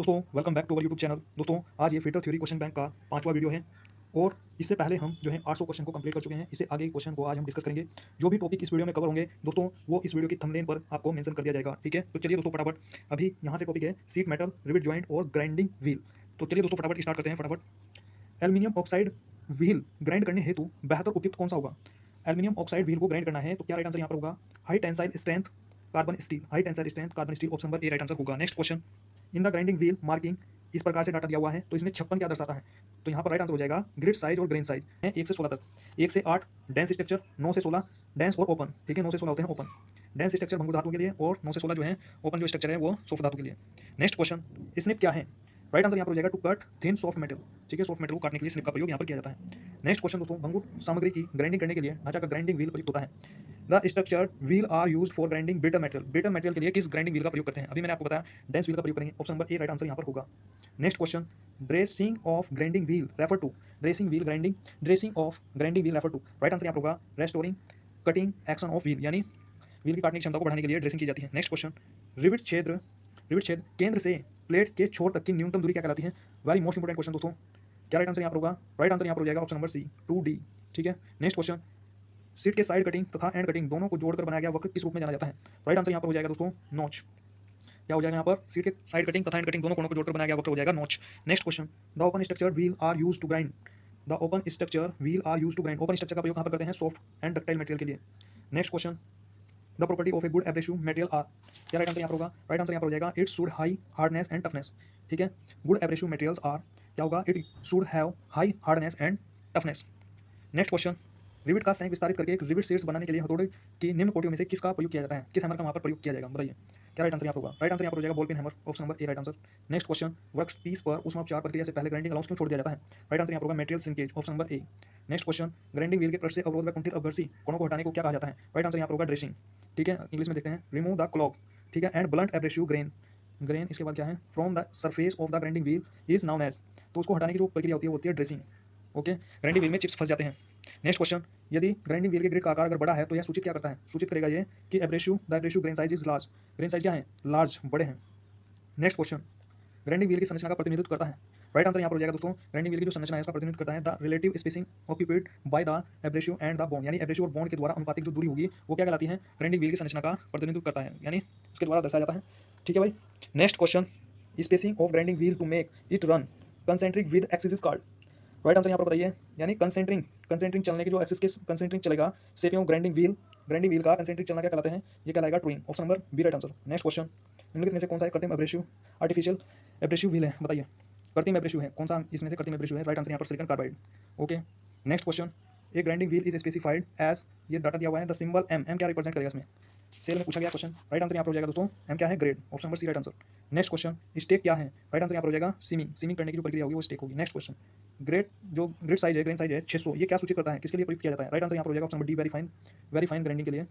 दोस्तों, welcome back to our YouTube channel. दोस्तों, आज ये फिल्टर थ्योरी क्वेश्चन बैंक का 5वां वीडियो है और इससे पहले हम जो है 800 क्वेश्चन को कंप्लीट कर चुके हैं। इससे आगे के क्वेश्चन को आज हम डिस्कस करेंगे। जो भी टॉपिक इस वीडियो में कवर होंगे दोस्तों, वो इस वीडियो की थंबनेल पर आपको मेंशन कर दिया जाएगा। ठीक है, तो चलिए दोस्तों फटाफट अभी यहाँ से टॉपिक है सीट मेटल, रिवेट जॉइंट और ग्राइंडिंग व्हील। तो चलिए दोस्तों फटाफट स्टार्ट करते हैं। फटाफट एल्यूमिनियम ऑक्साइड व्हील ग्राइंड करने हेतु बेहतर उपयुक्त कौन सा होगा? एल्यूमिनियम ऑक्साइड व्हील को ग्राइंड करना है तो क्या राइट आंसर यहाँ पर होगा? High tensile strength carbon steel. High tensile strength carbon steel, option number A right answer होगा। Next question, in the grinding wheel marking इस प्रकार से डाटा दिया हुआ है तो इसमें 56 क्या दर्शाता है? तो यहाँ पर राइट आंसर हो जाएगा ग्रिड साइज और ग्रेन साइज है 1 से 16 तक। 1 से 8 डेंस स्ट्रक्चर, 9 से 16 डेंस और ओपन। ठीक है, 9 से 16 होते हैं ओपन डेंस स्ट्रक्चर भंगुर धातु के लिए और 9 से 16 जो है ओपन जो स्ट्रक्चर है वो सॉफ्ट धातु के लिए। नेक्स्ट क्वेश्चन, स्निप क्या है? राइट आंसर यहाँ पर हो जाएगा to cut thin soft metal. ठीक है, सॉफ्ट मेटल को काटने के लिए स्निप का प्रयोग यहाँ पर किया जाता है। नेक्स्ट क्वेश्चन दोस्तों, भंगुर सामग्री की ग्राइंडिंग करने के लिए ढांचा का ग्राइंडिंग व्हील प्रयुक्त होता है। The structure wheel are used for grinding brittle metal. Brittle metal के लिए किस ग्राइंडिंग व्हील का प्रयोग करते हैं? अभी मैंने आपको बताया डेंस व्हील का प्रयोग करेंगे। Option number A right answer यहाँ पर होगा। Next question, dressing of grinding wheel refer to. Dressing of grinding wheel refer to. Right answer यहाँ पर होगा restoring cutting action of wheel, यानी व्हील की काटने की क्षमता को बढ़ाने के लिए ड्रेसिंग की जाती है। नेक्स्ट क्वेश्चन, रिविट छेद केंद्र से प्लेट के छोर तक की न्यूनतम दूरी क्या कहलाती है? वेरी मोस्ट इंपोर्टेंट क्वेश्चन दोस्तों। क्या राइट आंसर यहाँ पर होगा? राइट आंसर यहाँ पर हो जाएगा ऑप्शन नंबर सी 2D। ठीक है, नेक्स्ट क्वेश्चन, सीट के साइड कटिंग तथा एंड कटिंग दोनों को जोड़कर बनाया गया वक्र किस रूप में जाना जाता है? राइट आंसर यहाँ पर हो जाएगा दोस्तों नॉच। क्या हो जाएगा यहाँ पर? सीट के साइड कटिंग तथा एंड कटिंग दोनों कोणों को जोड़कर बनाया गया वक्र हो जाएगा notch. Next question, the open structure wheel are use to grind. The open structure wheel are use to grind. Open structure का प्रयोग कहाँ पर करते हैं? सॉफ्ट एंड डक्टाइल मटेरियल के लिए। Next question, the property of a good abrasive material are. क्या right answer यहाँ पर होगा? राइट आंसर यहाँ पर हो जाएगा it should high hardness and toughness. ठीक है, गुड एब्रेसिव मटेरियल्स आर क्या होगा? It should have high hardness and toughness. Next question, rivet का संयुक्त विस्तारित करके एक रिविट शीट्स बनाने के लिए हथौड़े की निम्न कोटियों में से किसका प्रयोग किया जाता है? किस हैमर का वहाँ पर प्रयोग किया जाएगा बताइए? क्या राइट आंसर यहाँ पर होगा? राइट आंसर यहाँ पर हो जाएगा ball pin hammer, option number A right answer. Next question, work piece पर ऊष्मापचार प्रक्रिया से पहले ग्राइंडिंग अलाउंस क्यों छोड़ दिया जाता है? राइट आंसर यहाँ पर होगा मटेरियल सिंकेज, ऑप्शन नंबर ए। नेक्स्ट क्वेश्चन, ग्राइंडिंग व्हील के पृष्ठ से अवरोध व कुंठित अवघर्षी कोणों को हटाने को क्या कहा जाता है? राइट आंसर यहाँ पर होगा ड्रेसिंग। ठीक है, इंग्लिश में देखते हैं रिमूव द क्लॉग। ठीक है, एंड ब्लंट एब्रेसिव ग्रेन इसके बाद क्या है? From the surface of the grinding wheel is known as. तो उसको हटाने की जो प्रक्रिया होती है वो होती है ड्रेसिंग। ओके, ग्राइंडिंग व्हील में चिप्स फंस जाते हैं। नेक्स्ट क्वेश्चन, यदि ग्राइंडिंग व्हील के ग्रिड का आकार अगर बड़ा है तो यह सूचित क्या करता है? सूचित करेगा ये कि abrasive grain size is large. Grain size क्या है? लार्ज, बड़े हैं। नेक्स्ट क्वेश्चन, ग्राइंडिंग व्हील की संरचना का प्रतिनिधित्व करता है। राइट आंसर यहाँ पर हो जाएगा दोस्तों ग्राइंडिंग व्हील की जो संरचना है उसका प्रतिनिधित्व करता है the relative spacing occupied by the abrasive and the bond, यानी एब्रेसिव और बॉन्ड के द्वारा अनुपातिक जो दूरी होगी वो क्या कहलाती है? ग्राइंडिंग व्हील की संरचना का प्रतिनिधित्व करता है, यानी उसके द्वारा दर्शाया जाता है। ठीक है भाई, next question, spacing of grinding wheel to make it run concentric with axis is called. Right answer यहाँ पर बताइए, यानी कंसेंट्रिक चलने की जो एक्सिस के कंसेंट्रिक चलेगा शेप ऑफ ग्राइंडिंग व्हील का कंसेंट्रिक चलना क्या कहलाते हैं? ये कहलाएगा twin, option number B right answer. Next question, निम्नलिखित में से कौन सा कृत्रिम एब्रेसिव आर्टिफिशियल एब्रेसिव व्हील है बताइए? कृत्रिम एब्रेसिव है, कौन सा इसमें से कृत्रिम एब्रेसिव है? राइट आंसर यहाँ पर silicon carbide. Okay, next question, एक grinding wheel is specified as, ये डाटा दिया हुआ है द सिंबल एम। एम क्या रिप्रेजेंट करेगा इसमें? सेल में पूछा गया क्वेश्चन। राइट आंसर यहाँ पर हो जाएगा दोस्तों एम क्या है? Grade, option number C right answer. Next question, stake क्या है? राइट आंसर यहाँ पर हो जाएगा सीमिंग करने की जो प्रक्रिया होगी वो स्टेक होगी। नेक्स्ट क्वेश्चन, ग्रिड साइज है, ग्रेन साइज है 600, ये क्या सूचित करता है? किसके लिए प्रयुक्त किया जाता है? राइट आंसर यहाँ पर हो जाएगा option number D very fine grinding के लिए।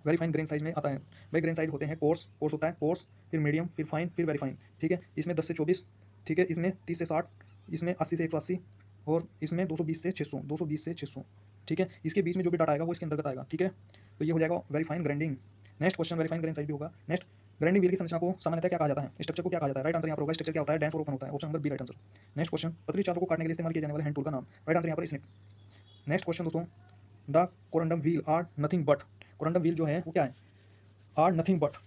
वेरी फाइन ग्रेन साइज में आता है भाई। ग्रेन साइज होते हैं कोर्स होता है कोर्स, फिर मीडियम, फिर फाइन, फिर वेरी फाइन। ठीक है, इसमें 10 से 24, ठीक है, इसमें 30 से 60, इसमें 80 से 180 और इसमें 220 से 600, 220 से 600। ठीक है, इसके बीच में जो भी डाटा आएगा वो इसके अंतर्गत आएगा। ठीक है, तो ये हो जाएगा very fine grinding. Next question, very fine grain size भी होगा। नेक्स्ट, ग्राइंडिंग व्हील की संरचना को सामान्यतः क्या कहा जाता है? स्ट्रक्चर को क्या कहा जाता है? राइट आंसर यहाँ पर होगा स्ट्रक्चर क्या होता है? डेंस और ओपन होता है, option number B right answer. Next question, पतली चालों को काटने के लिए इस्तेमाल किए जाने वाले हैंड टूल का नाम? राइट आंसर यहाँ पर स्निप। नेक्स्ट क्वेश्चन दोस्तों, the corundum wheel are nothing but. Corundum wheel जो है वो क्या है? Are nothing but.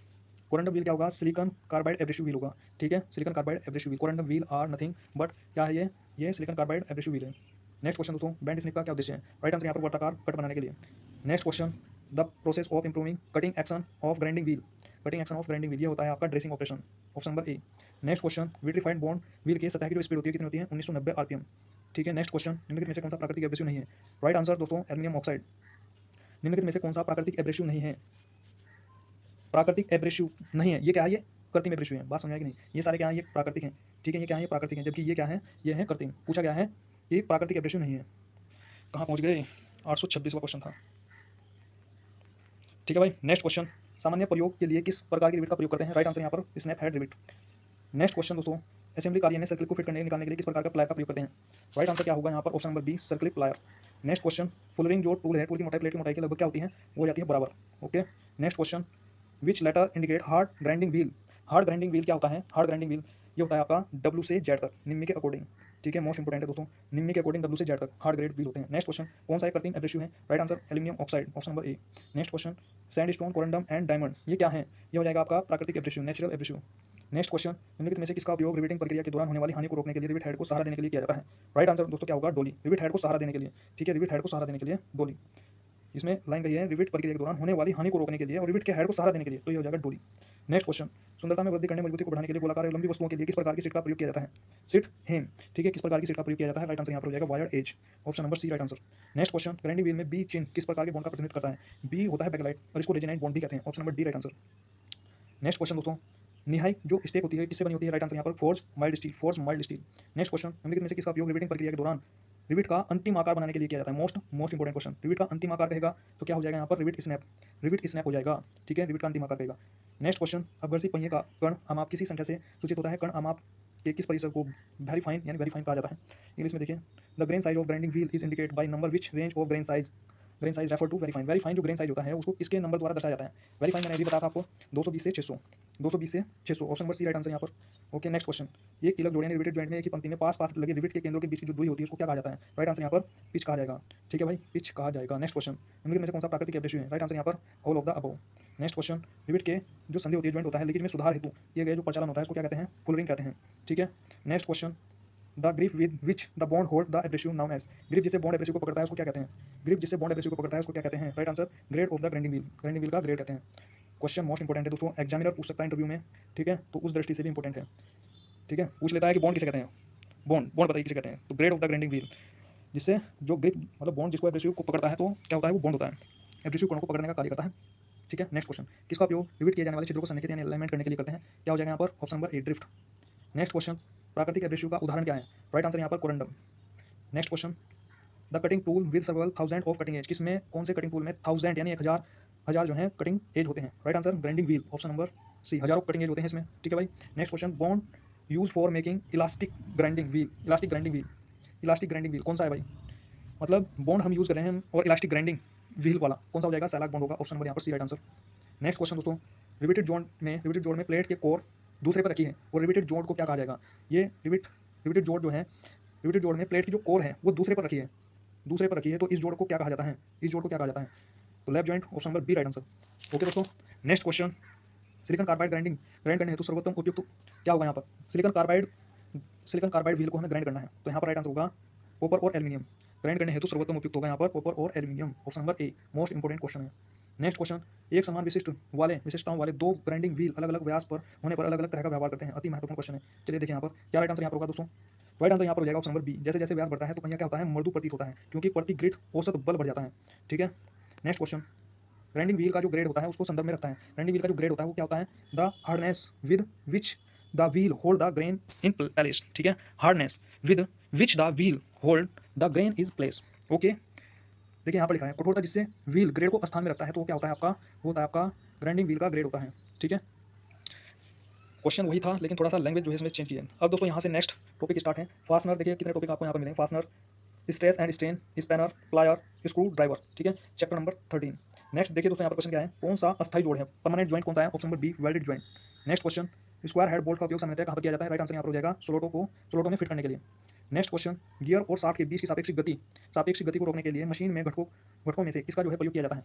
Corundum wheel क्या होगा? सिलिकॉन कार्बाइड एब्रेसिव व्हील होगा। ठीक है, silicon carbide abrasive wheel, corundum wheel are nothing but क्या है? ये सिलिकॉन कार्बाइड एब्रेसिव व्हील है। नेक्स्ट क्वेश्चन दोस्तों, बैंड स्निप का क्या उद्देश्य है? राइट आंसर यहाँ पर वर्ताकार कट बनाने के लिए। Next question, the process of improving cutting action of grinding wheel. Cutting action of grinding wheel ये होता है आपका ड्रेसिंग ऑपरेशन, ऑप्शन नंबर ए। Next question, vitrified bond wheel की सतह की जो स्पीड होती है कितनी होती है? 1990 आरपीएम। ठीक है, नेक्स्ट क्वेश्चन, निम्नलिखित में से कौन सा प्राकृतिक एब्रेसिव नहीं है? राइट आंसर दोस्तों एल्यूमिनियम ऑक्साइड। निम्नलिखित में से कौन सा प्राकृतिक एब्रेसिव नहीं है? प्राकृतिक एब्रेसिव नहीं है, ये क्या है? ये कृत्रिम एब्रेसिव है। बात समझ आएगी नहीं? ये सारे क्या है? ये प्राकृतिक हैं। ठीक है, ये क्या है? ये प्राकृतिक हैं, जबकि ये क्या है? ये है कृत्रिम। पूछा गया है कि प्राकृतिक एब्रेसिव नहीं है। कहाँ पहुँच गए? 826वां क्वेश्चन था। ठीक है भाई, नेक्स्ट क्वेश्चन, सामान्य प्रयोग के लिए किस प्रकार की रिविट का प्रयोग करते हैं? राइट आंसर यहाँ पर snap head rivet. Next question दोस्तों, असेंबली कार्य में सर्कल को फिट करने निकालने के लिए किस प्रकार का प्लायर का प्रयोग करते हैं? राइट आंसर क्या होगा यहाँ पर? Option number B circle plier. Next question, fullering जो टूल है, टूल की मोटाई प्लेट की मोटाई की लगभग क्या होती है? वो हो जाती है बराबर। Okay, next question, which letter indicate hard grinding wheel. Hard grinding wheel क्या होता है? हार्ड ग्राइंडिंग व्हील ये होता है आपका डब्ल्यू से जेड तक निम्न के अकॉर्डिंग, ठीक है, मोस्ट इंपोर्टेंट है दोस्तों, निम्न के अकॉर्डिंग डब्ल्यू से जेड तक हार्ड ग्रेड व्हील होते हैं। नेक्स्ट क्वेश्चन, कौन सा एक कृत्रिम एब्रेसिव है? Right answer aluminium oxide, option number A. Next question, sandstone, corundum and diamond, ये क्या है? ये हो जाएगा आपका प्राकृतिक abrasive, natural abrasive. Next question, निम्नलिखित में से किसका उपयोग रिवेटिंग प्रक्रिया के दौरान होने वाली हानि को रोकने के लिए रिवेट हेड को सहारा देने के लिए किया जाता है? राइट आंसर दोस्तों क्या होगा? डोली, रिवेट हेड को सहारा देने के लिए, ठीक है, रिवेट हेड को सहारा देने के लिए डोली। इसमें लाइन कही है रिवेट प्रक्रिया के दौरान होने वाली हानि को रोकने के लिए और रिवेट के हेड को सहारा देने के लिए, तो ये हो जाएगा डोली। नेक्स्ट क्वेश्चन, सुंदरता में वृद्धि करने, मजबूती को बढ़ाने के लिए गोलाकार और लंबी वस्तुओं के लिए किस प्रकार की सीट का प्रयोग किया जाता है? सीट हेम, ठीक है, किस प्रकार की सीट का प्रयोग किया जाता है? राइट आंसर यहाँ पर हो जाएगा wired edge, option number C right answer. Next question, grinding wheel में बी चिन्ह किस प्रकार के बॉन्ड का प्रतिनिधित्व करता है? बी होता है बैकलाइट और इसको रेजिनाइट बॉन्ड भी कहते हैं, option number D right answer. Next question दोस्तों, निहाई जो स्टेक होती है किससे बनी होती है? राइट आंसर यहाँ पर forge mild steel, forge mild steel. Next question, निम्नलिखित में से किसका उपयोग रिवेटिंग प्रक्रिया के दौरान रिविट का अंतिम आकार बनाने के लिए किया जाता है? मोस्ट इंपोर्टेंट क्वेश्चन, रिविट का अंतिम आकार कहेगा तो क्या हो जाएगा यहाँ पर? रिविट स्नैप हो जाएगा, ठीक है, रिविट का अंतिम आकार कहेगा। नेक्स्ट क्वेश्चन, अपघर्षी पहिए का कण अमाप किसी संख्या से सूचित होता है? कण अमाप के किस परिसर को वेरी फाइन यानी वेरी फाइन कहा जाता है? इंग्लिश में देखिए, the grain size of grinding wheel is indicate by number which range of grain size refer to very fine. Very fine जो ग्रेन साइज होता है उसको किसके नंबर द्वारा दर्शाया जाता है? वेरी फाइन मैंने अभी बताया था आपको 220 से 600, 220 से 600, option number C right answer यहाँ पर। ओके नेक्स्ट क्वेश्चन, ये कीलक जोड़े रिवेटेड जॉइंट में एक ही पंक्ति में पास पास लगे रिवेट के केंद्रों के बीच की जो दूरी होती है उसको क्या कहा जाता है? राइट आंसर यहाँ पर पिच कहा जाएगा, ठीक है भाई, पिच कहा जाएगा। नेक्स्ट क्वेश्चन, निम्नलिखित में से कौन सा प्राकृतिक एब्रेसिव है? राइट आंसर यहाँ पर all of the above. Next question, rivet के जो संधि होती है जॉइंट होता है लीकेज में सुधार हेतु किए गए जो प्रचालन होता है उसको क्या कहते हैं? फुलरिंग कहते हैं, ठीक है। Next question, the grip with which the bond hold the abrasive known as, grip जिससे बॉन्ड एब्रेसिव को पकड़ता है उसको क्या कहते हैं? ग्रिप जिससे बॉन्ड एब्रेसिव को पकड़ता है उसको क्या कहते हैं? Right answer grade of the grinding wheel, grinding wheel का ग्रेड कहते हैं। क्वेश्चन मोस्ट इंपोर्टेंट है दोस्तों, एग्जामिनर पूछ सकता है इंटरव्यू में, ठीक है, तो उस दृष्टि से भी इंपोर्टेंट है, ठीक है, पूछ लेता है कि बॉन्ड किसे कहते हैं? बॉन्ड बॉन्ड बताइए किसे कहते हैं? तो grade of the grinding wheel, जिससे जो ग्रिप मतलब बॉन्ड जिसको एब्रेसिव को पकड़ता है तो क्या होता है? वो बॉन्ड होता है, एब्रेसिव कोणों को पकड़ने का कार्य करता है, ठीक है। नेक्स्ट क्वेश्चन, किसका उपयोग रिविट किए जाने वाले छिद्रों को सन्निहित यानी अलाइनमेंट करने के लिए करते हैं? क्या हो जाएगा यहाँ पर? ऑप्शन नंबर ए ड्रिफ्ट। नेक्स्ट क्वेश्चन, प्राकृतिक एब्रेसिव का उदाहरण क्या है? राइट आंसर यहाँ पर corundum. Next question, the cutting tool with सर्वल thousand of cutting edge, किसमें कौन से कटिंग टूल में थाउजेंड यानी 1000 जो है कटिंग एज होते हैं? Right answer grinding wheel, option number C, हजारों कटिंग एज होते हैं इसमें, ठीक है भाई। Next question, bond use for making elastic grinding wheel, elastic grinding wheel कौन सा है भाई? मतलब बॉन्ड हम यूज कर रहे हैं और इलास्टिक ग्राइंडिंग व्हील वाला कौन सा हो जाएगा? सैलाक बॉन्ड होगा, ऑप्शन नंबर यहाँ पर सी राइट आंसर। नेक्स्ट क्वेश्चन दोस्तों, रिवेटेड जोड़ में प्लेट के कोर दूसरे पर रखी है और रिवेटेड जोड़ को क्या कहा जाएगा? ये रिवेटेड जोड़ जो है, रिवेटेड जोड़ में प्लेट की जो कोर है वो दूसरे पर रखी है, तो इस जोड़ को क्या कहा जाता है? इस जोड़ को क्या कहा जाता है? तो lap joint, option number B right answer. Okay दोस्तों, next question, silicon carbide grind करने हेतु सर्वोत्तम उपयुक्त क्या होगा यहाँ पर? सिलिकॉन कार्बाइड व्हील को हमें ग्राइंड करना है तो यहाँ पर राइट आंसर होगा कॉपर और एल्यूमिनियम। ग्राइंड करने हेतु सर्वोत्तम उपयुक्त होगा यहाँ पर कॉपर और एल्यूमिनियम, ऑप्शन नंबर ए, मोस्ट इंपोर्टेंट क्वेश्चन है। नेक्स्ट क्वेश्चन, एक समान विशिष्टताओं वाले दो ग्राइंडिंग व्हील अलग अलग व्यास पर होने पर अलग अलग तरह का व्यवहार करते हैं, अति महत्वपूर्ण क्वेश्चन है। चलिए देखिए यहाँ पर क्या राइट आंसर यहाँ पर होगा दोस्तों? राइट आंसर यहाँ पर हो जाएगा ऑप्शन नंबर बी, जैसे जैसे व्यास बढ़ता है तो पहिया क्या होता है? मृदु प्रतीत होता है क्योंकि प्रति ग्रिड औसत बल बढ़ जाता है, ठीक है। नेक्स्ट क्वेश्चन, ग्राइंडिंग व्हील का जो ग्रेड होता है उसको संदर्भ में रखता है। ग्राइंडिंग व्हील का जो ग्रेड होता है वो क्या होता है? The hardness with which the wheel hold the grain in place, ठीक है, hardness with which the wheel hold the grain is place. Okay, देखिए यहाँ पर लिखा है कठोरता जिससे व्हील ग्रेड को स्थान में रखता है तो वो क्या होता है आपका? वो होता है आपका ग्राइंडिंग व्हील का ग्रेड होता है, ठीक है। क्वेश्चन वही था लेकिन थोड़ा सा लैंग्वेज जो है इसमें चेंज किया है। अब दोस्तों यहाँ से नेक्स्ट टॉपिक स्टार्ट है, फास्टनर। देखिए कितने टॉपिक आपको यहाँ पर मिलेंगे, fastener, stress and strain, spanner, plier, screw driver, ठीक है, चैप्टर नंबर 13। नेक्स्ट देखिए दोस्तों यहाँ पर क्वेश्चन क्या है? कौन सा अस्थायी जोड़ है? परमानेंट जॉइंट कौन सा है? Option number B, welded joint. Next question, square head bolt का उपयोग सामान्यतः कहाँ पर किया जाता है? राइट आंसर यहाँ पर हो जाएगा स्लोटों में फिट करने के लिए। नेक्स्ट क्वेश्चन, गियर और शाफ्ट के बीच की सापेक्षिक गति को रोकने के लिए मशीन में घटकों में से किसका जो है प्रयोग किया जाता है?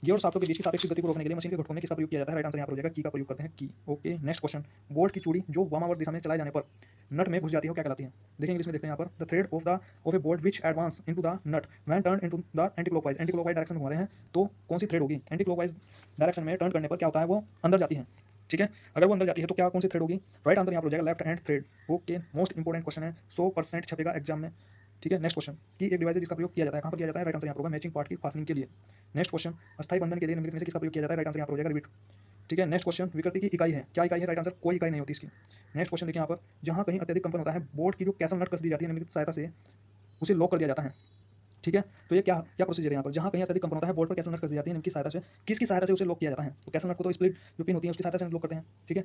गियर और शाफ्टों के बीच की सापेक्षिक गति को रोकने के लिए मशीन के घटकों में किसका प्रयोग किया जाता है? राइट आंसर यहाँ पर हो जाएगा की का प्रयोग करते हैं, की। ओके नेक्स्ट क्वेश्चन, बोल्ट की चूड़ी जो वामावर्त दिशा में चलाए जाने पर नट में घुस जाती है वो क्या कहलाती है? देखिए इंग्लिश में देखते हैं यहाँ पर, the thread of a bolt which advance into the nut when turn into the anticlockwise direction में घुमा रहे हैं तो कौन सी थ्रेड होगी? एंटीक्लॉकवाइज डायरेक्शन में टर्न करने पर क्या होता है? वो अंदर जाती है, ठीक है। अगर वो अंदर जाती है तो क्या कौन सी थ्रेड होगी? राइट आंसर यहाँ पर हो जाएगा left hand thread. Okay, most important question है, 100% छपेगा एग्जाम में, ठीक है। नेक्स्ट क्वेश्चन, की एक डिवाइस है जिसका प्रयोग किया जाता है, कहाँ पर किया जाता है? राइट आंसर यहाँ पर होगा मैचिंग पार्ट की फास्टनिंग के लिए। नेक्स्ट क्वेश्चन, अस्थायी बंधन के लिए निम्नलिखित में से किसका प्रयोग किया जाता है? राइट आंसर यहाँ पर हो जाएगा रिवेट, ठीक है। नेक्स्ट क्वेश्चन, विकृति की इकाई है, क्या इकाई है? राइट आंसर कोई इकाई नहीं होती इसकी। नेक्स्ट क्वेश्चन देखिए यहाँ पर, जहाँ कहीं अत्यधिक कंपन होता है बोल्ट की जो कैसल नट कस दी जाती है निम्नलिखित सहायता से उसे लॉक कर दिया जाता है, ठीक है। तो ये क्या क्या प्रोसीजर है यहाँ पर? जहाँ कहीं अत्यधिक कंपन होता है बोल्ट पर कैसल नट कस दी जाती है इनकी सहायता से, किसकी सहायता से उसे लॉक किया जाता है? तो कैसल नट को तो स्प्लिट जो पिन होती है उसकी सहायता से लॉक करते हैं, ठीक है।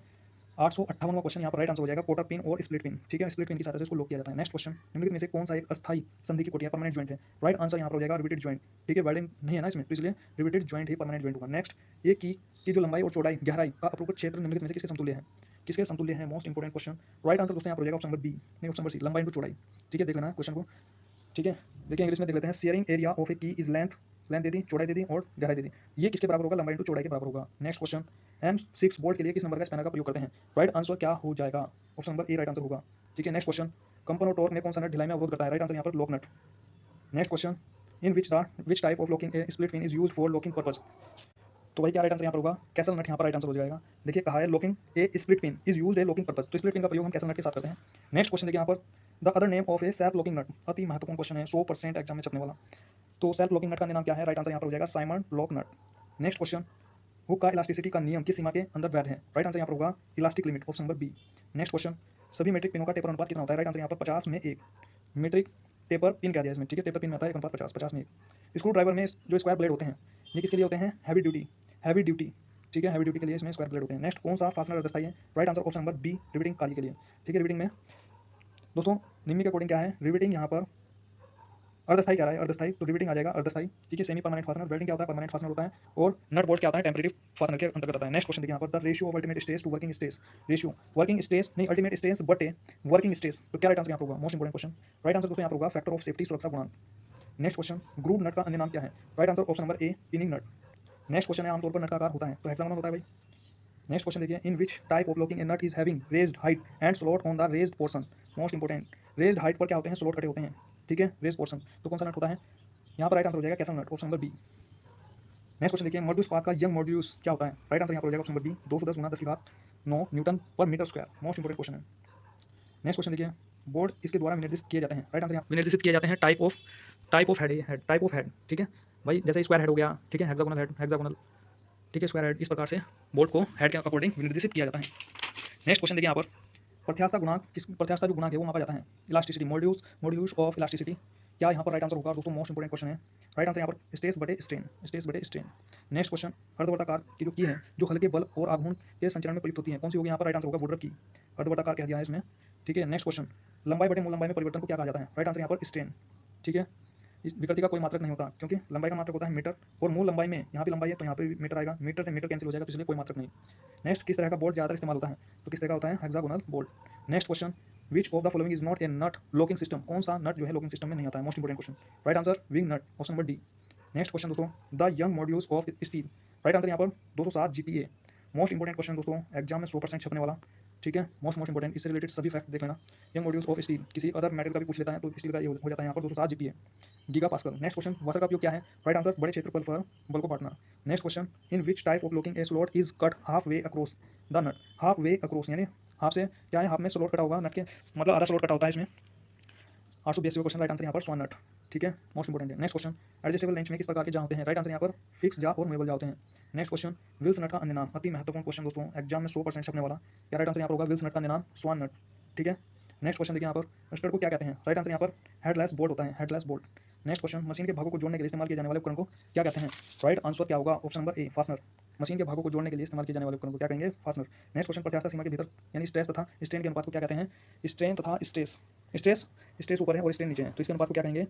858वां क्वेश्चन यहाँ पर राइट आंसर हो जाएगा कोटर पिन और स्प्लिट पिन, ठीक है, स्प्लिट पिन की सहायता से इसको लॉक किया जाता है। नेक्स्ट क्वेश्चन, निम्नलिखित में से कौन सा एक अस्थायी संधि की कोटि है, परमानेंट जॉइंट है? राइट आंसर यहाँ पर हो जाएगा रिवेटेड जॉइंट, ठीक है, वेल्डिंग नहीं है ना इसमें तो इसलिए रिवेटेड जॉइंट ही परमानेंट जॉइंट होगा। नेक्स्ट, ये की जो लंबाई और चौड़ाई गहराई का अपरूपण क्षेत्र निम्नलिखित में से किसके समतुल्य है? किसके समतुल्य हैं, most important question. Right answer दोस्तों यहाँ पर हो जाएगा ऑप्शन नंबर बी, नहीं ऑप्शन नंबर सी, लंबाई इंटू चौड़ाई। ठीक है, देख लेना क्वेश्चन को। ठीक है, देखिए इंग्लिश में देख लेते हैं। शेयरिंग एरिया ऑफ ए की इज लेंथ, लेंथ दे दी, चौड़ाई दे दी और गहराई दे दी। ये किसके बराबर होगा, लंबाई इंटू चौड़ाई के बराबर होगा। नेक्स्ट क्वेश्चन, M6 बोल्ट के लिए किस नंबर का स्पैनर का प्रयोग करते हैं। राइट आंसर क्या हो जाएगा, option number A right answer होगा। ठीक है, नेक्स्ट क्वेश्चन, कंपन और टॉर्क में कौन सा नट ढिलाई में अवरोध करता है। राइट आंसर यहाँ पर lock nut. Next question, in which type of locking a split pin is use for locking purpose. तो भाई क्या राइट आंसर यहाँ पर होगा, कैसल नट यहाँ पर राइट आंसर हो जाएगा। देखिए कहा है locking a split pin is use A locking purpose, तो स्प्लिट पिन का प्रयोग हम कैसल नट के साथ करते हैं। नेक्स्ट क्वेश्चन देखिए यहाँ पर, the other name of a self locking nut, अति महत्वपूर्ण क्वेश्चन है, 100% एग्जाम में छपने वाला। तो सेल्फ लॉकिंग नट का नाम क्या है, राइट आंसर यहाँ पर हो जाएगा Simmonds lock nut. Next question, Hooke का इलास्टिसिटी का नियम किस सीमा के अंदर वैध है। राइट आंसर यहाँ पर होगा elastic limit, option number B. Next question, सभी मेट्रिक पिनों का टेपर अनुपात कितना होता है। राइट आंसर यहाँ पर 50 में 1। मेट्रिक टेपर पिन क्या दिया इसमें, ठीक है, टेपर पिन में आता है 1:50, 50 में 1। स्क्रू ड्राइवर में जो स्क्वायर ब्लेड होते हैं ये किसके लिए होते हैं, हैवी ड्यूटी। ठीक है, हैवी ड्यूटी के लिए इसमें स्क्वायर ब्लेड होते हैं। नेक्स्ट, कौन सा फास्टनर अर्धस्थायी है। Right answer option number B, riveting काली के लिए। ठीक है, रिवेटिंग में दोस्तों निम्न के अकॉर्डिंग क्या है, रिवेटिंग यहाँ पर अर्धस्थायी क्या रहा है, अर्धस्थाई, तो रिवेटिंग आ जाएगा अर्धस्थाई। ठीक है, सेमी परमानेंट फास्टनर, वेल्डिंग क्या होता है, परमानेंट फास्टनर होता है, और नट बोल्ट क्या होता है, टेम्परेरी फास्टनर के अंतर्गत आता है। नेक्स्ट क्वेश्चन देखिए यहाँ पर, the ratio of ultimate stress to working stress, ratio working stress नहीं ultimate stress but a working stress, तो क्या राइट आंसर यहाँ पर होगा, most important question. Right answer दोस्तों यहाँ पर होगा फैक्टर ऑफ सेफ्टी, सुरक्षा गुणांक। नेक्स्ट क्वेश्चन, ग्रूव नट का अन्य नाम क्या है। Right answer option number A, pinning nut. Next question है, आमतौर पर नट का आकार होता है, तो हेक्सागोनल होता है भाई। नेक्स्ट क्वेश्चन देखिए, in which type of locking a nut is having raised height and slot on the raised portion, most important. Raised height पर क्या होते हैं, स्लॉट कटे होते हैं। ठीक है, रेज्ड पोर्शन, तो कौन सा नट होता है यहाँ पर, राइट आंसर हो जाएगा castle nut, option number B. Next question देखिए, मॉड्यूस पाथ का यंग मॉड्यूस क्या होता है। राइट आंसर यहाँ पर हो जाएगा ऑप्शन नंबर बी, 210 गुना 10⁻9 न्यूटन पर metre square, most important question है। नेक्स्ट क्वेश्चन देखिए, बोर्ड इसके द्वारा विनिर्देशित किए जाते हैं। राइट आंसर यहाँ विनिर्देशित किए जाते हैं टाइप ऑफ हेड। ठीक है भाई, जैसे स्क्वायर हेड हो गया, ठीक है, हेक्सागोनल, ठीक है, स्क्वायर हेड, इस प्रकार से बोर्ड को हेड के अकॉर्डिंग विनिर्देशित किया जाता है। नेक्स्ट क्वेश्चन देखिए यहाँ पर, प्रत्यास्थता गुणांक, किस प्रत्यास्थता जो गुणांक है वो मापा जाता है, इलास्टिसिटी, मॉड्यूल्स ऑफ इलास्टिसिटी, क्या यहाँ पर राइट आंसर होगा दोस्तों, मोस्ट इंपोर्टेंट क्वेश्चन है। राइट आंसर यहाँ पर स्ट्रेस बटे स्ट्रेन। नेक्स्ट क्वेश्चन, अर्धवर्ताकार की जो की है जो हल्के बल और आघूर्ण के संचरण में प्रयुक्त होती है, कौन सी होगी यहाँ पर, राइट आंसर होगा वुडवर्थ की, अर्धवर्ताकार कह दिया है इसमें। ठीक है, नेक्स्ट क्वेश्चन, लंबाई बटे मूल लंबाई में परिवर्तन को क्या कहा जाता है। राइट आंसर यहाँ पर स्ट्रेन। ठीक है, इस विकृति का कोई मात्रक नहीं होता, क्योंकि लंबाई का मात्रक होता है मीटर, और मूल लंबाई में यहाँ पे लंबाई है तो यहाँ पे भी मीटर आएगा, मीटर से मीटर कैंसिल हो जाएगा, तो इसलिए कोई मात्रक नहीं। नेक्स्ट, किस तरह का बोल्ट ज़्यादा इस्तेमाल होता है, तो किस तरह का होता है, hexagonal bolt. Next question, which of the following is not a nut locking system, कौन सा नट जो है लॉकिंग सिस्टम में नहीं आता है, most important question. Right answer wing nut, option number D. Next question दोस्तों, the Young modulus of steel. Right answer यहाँ पर 207 GPa, मोस्ट इंपोर्टेंट क्वेश्चन दोस्तों, एग्जाम में 100% छपने वाला। ठीक है, मोस्ट इंपोर्टेंट, इससे रिलेटेड सभी फैक्ट देख लेना। यंग मॉड्यूल्स ऑफ स्टील, किसी अदर मेटल का भी पूछ लेता है तो स्टील का ये हो जाता है यहाँ पर 207 GPa, giga pascal. Next question, वसा का उपयोग क्या है। राइट आंसर, बड़े क्षेत्रफल पर बल को बांटना। Next question, in which type of locking a slot is cut half way across the nut, half way across यानी हाफ से क्या है, हाफ में स्लॉट कटा होगा नट के, मतलब आधा स्लॉट कटा होता है इसमें। 882 क्वेश्चन, राइट आंसर यहाँ पर स्वान नट। ठीक है, मोस्ट इंपोर्टेंट है। नेक्स्ट क्वेश्चन, एडजस्टेबल लेंथ में किस प्रकार के जा होते हैं। राइट आंसर यहाँ पर फिक्स जा और मूवेबल जा होते हैं। नेक्स्ट क्वेश्चन, विल्स नट का अन्य नाम, अति महत्वपूर्ण क्वेश्चन दोस्तों, एग्जाम में 100% छपने वाला, क्या राइट आंसर यहाँ पर होगा, विल्स नट का अन्य नाम स्वान नट। ठीक है, नेक्स्ट क्वेश्चन देखिए यहाँ पर, स्टड को क्या कहते हैं। राइट आंसर यहाँ पर हेडलेस बोल्ट होता है, headless bolt. Next question, machine के भागों को जोड़ने के लिए इस्तेमाल किए जाने वाले उपकरण को क्या कहते हैं। राइट आंसर क्या होगा, ऑप्शन नंबर ए, फास्टनर। मशीन के भागों को जोड़ने के लिए इस्तेमाल किए जाने वाले उपकरण को क्या कहेंगे, फास्टनर। नेक्स्ट क्वेश्चन, प्रत्यास्थता सीमा के भीतर यानी स्ट्रेस तथा स्ट्रेन के अनुपात को क्या कहते हैं, स्ट्रेन तथा स्ट्रेस ऊपर है और स्ट्रेन नीचे है, तो इसके अनुपात को क्या कहेंगे,